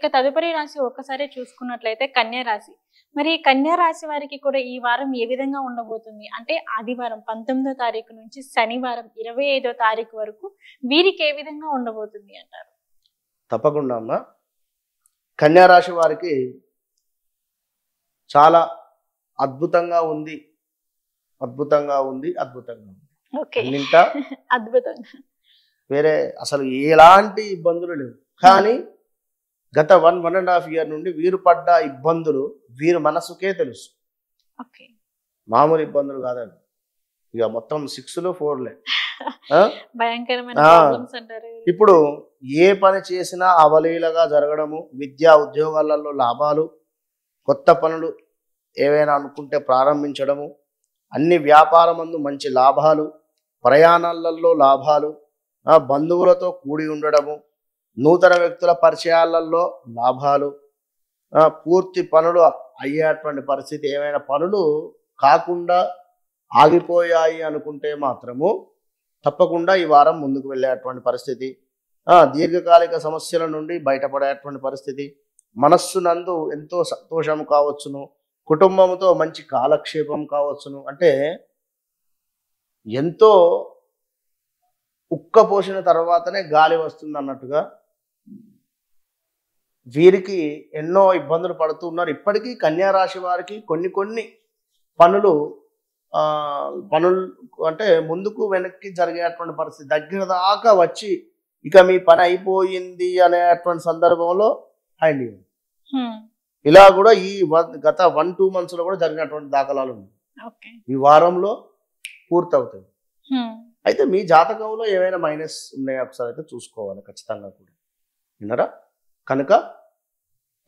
ఇక తదుపరి రాశి ఒక్కసారి చూసుకున్నట్లయితే కన్యా రాశి. మరి కన్యా రాశి వారికి కూడా ఈ వారం ఏ విధంగా ఉండబోతుంది? అంటే ఆదివారం 19వ తారీఖు నుంచి శనివారం 25వ తారీఖు వరకు వీరికి ఏ విధంగా ఉండబోతుంది అంటారు? తప్పకుండా అమ్మా. కన్యా రాశి వారికి చాలా అద్భుతంగా ఉంది, అద్భుతంగా ఉంది, అద్భుతంగా ఉంది. ఓకే. అన్నింటా అద్భుతంగా. వేరే అసలు ఎలాంటి ఇబ్బందులు లేవు. కానీ గత 1.5 ఇయర్ నుండి వీరు పడ్డ ఇబ్బందులు వీరి మనసుకే తెలుసు. ఓకే. మామూలు ఇబ్బందులు కాదండి. ఇక మొత్తం 6లు 4లే. భయంకరమైన ప్రాబ్లమ్స్ అంటారు. ఇప్పుడు ఏ పని చేసినా అవలీలగా జరగడము, విద్యా ఉద్యోగాలలో లాభాలు, కొత్త పనులు ఏవైనా అనుకుంటే ప్రారంభించడము, అన్ని వ్యాపారమందు మంచి లాభాలు, ప్రయాణాలలో లాభాలు, బంధువులతో కూడి ఉండడము, నూతన వ్యక్తుల పరిచయాలలో లాభాలు, పూర్తి పనులు అయ్యేటువంటి పరిస్థితి. ఏమైనా పనులు కాకుండా ఆగిపోయాయి అనుకుంటే మాత్రము తప్పకుండా ఈ వారం ముందుకు వెళ్ళేటువంటి పరిస్థితి. దీర్ఘకాలిక సమస్యల నుండి బయటపడేటువంటి పరిస్థితి. మనస్సునందు ఎంతో సంతోషం కావచ్చును, కుటుంబంతో మంచి కాలక్షేపం కావచ్చును. అంటే ఎంతో ఉక్క పోసిన తర్వాతనే గాలి వస్తుంది అన్నట్టుగా వీరికి ఎన్నో ఇబ్బందులు పడుతూ ఉన్నారు. ఇప్పటికీ కన్యా రాశి వారికి కొన్ని పనులు అంటే ముందుకు వెనక్కి జరిగేటువంటి పరిస్థితి, దగ్గర దాకా వచ్చి ఇక మీ పని అయిపోయింది అనేటువంటి సందర్భంలో హ్యాండ్ ఇవ్వండి. ఇలా కూడా ఈ గత 1-2 మంత్స్లో కూడా జరిగినటువంటి దాఖలాలు ఉన్నాయి. ఈ వారంలో పూర్తవుతాయి. అయితే మీ జాతకంలో ఏమైనా మైనస్ ఉన్నాయో ఒకసారి అయితే చూసుకోవాలి ఖచ్చితంగా కూడా. విన్నారా? కనుక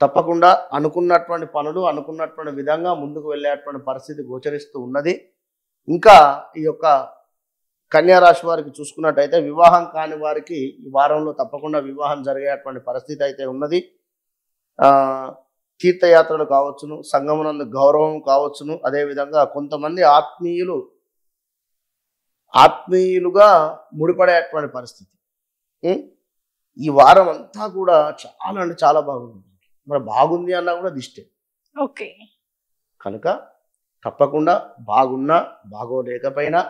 తప్పకుండా అనుకున్నటువంటి పనులు అనుకున్నటువంటి విధంగా ముందుకు వెళ్ళేటువంటి పరిస్థితి గోచరిస్తూ ఉన్నది. ఇంకా ఈ యొక్క కన్యా రాశి వారికి చూసుకున్నట్టయితే వివాహం కాని వారికి ఈ వారంలో తప్పకుండా వివాహం జరిగేటువంటి పరిస్థితి అయితే ఉన్నది. తీర్థయాత్రలు కావచ్చును, సంగమనందు గౌరవం కావచ్చును. అదేవిధంగా కొంతమంది ఆత్మీయులుగా ముడిపడేటువంటి పరిస్థితి. ఈ వారం అంతా కూడా చాలా అంటే చాలా బాగుంది. మరి బాగుంది అన్నా కూడా దిష్టే. ఓకే. కనుక తప్పకుండా బాగున్నా బాగోలేకపోయినా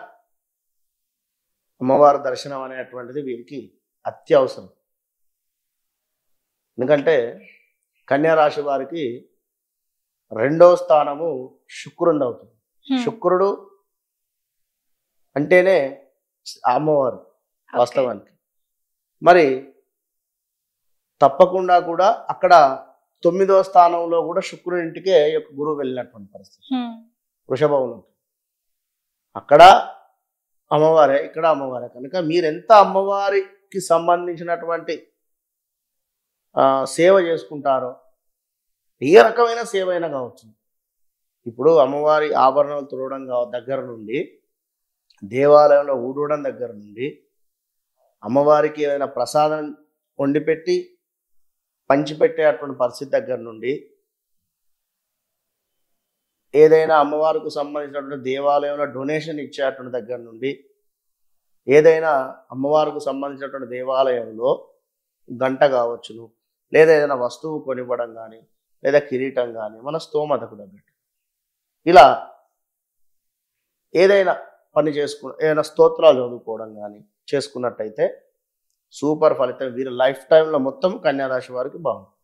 అమ్మవారి దర్శనం అనేటువంటిది వీరికి అత్యవసరం. ఎందుకంటే కన్యా రాశి వారికి 2వ స్థానము శుక్రుడు అవుతుంది. శుక్రుడు అంటేనే అమ్మవారు వాస్తవానికి. మరి తప్పకుండా కూడా అక్కడ 9వ స్థానంలో కూడా శుక్రుడి ఇంటికే గురువు వెళ్ళినటువంటి పరిస్థితి. వృషభంలో అక్కడ అమ్మవారే, ఇక్కడ అమ్మవారే. కనుక మీరెంత అమ్మవారికి సంబంధించినటువంటి సేవ చేసుకుంటారో, ఏ రకమైన సేవ అయినా కావచ్చు. ఇప్పుడు అమ్మవారి ఆభరణాలు తొడవడం దగ్గర నుండి, దేవాలయంలో ఊడవడం దగ్గర నుండి, అమ్మవారికి ఏదైనా ప్రసాదం వండిపెట్టి పంచిపెట్టేటువంటి పరిస్థితి దగ్గర నుండి, ఏదైనా అమ్మవారికి సంబంధించినటువంటి దేవాలయంలో డొనేషన్ ఇచ్చేటువంటి దగ్గర నుండి, ఏదైనా అమ్మవారికి సంబంధించినటువంటి దేవాలయంలో గంట కావచ్చును, లేదా ఏదైనా వస్తువు కొనివ్వడం కానీ, లేదా కిరీటం కానీ మన స్తోమతకు తగ్గట్టు ఇలా ఏదైనా పని ఏదైనా స్తోత్రాలు చదువుకోవడం కానీ చేసుకున్నట్టయితే సూపర్ ఫలితం వీరి లైఫ్ టైంలో మొత్తం కన్యా రాశి వారికి బాగుంటుంది.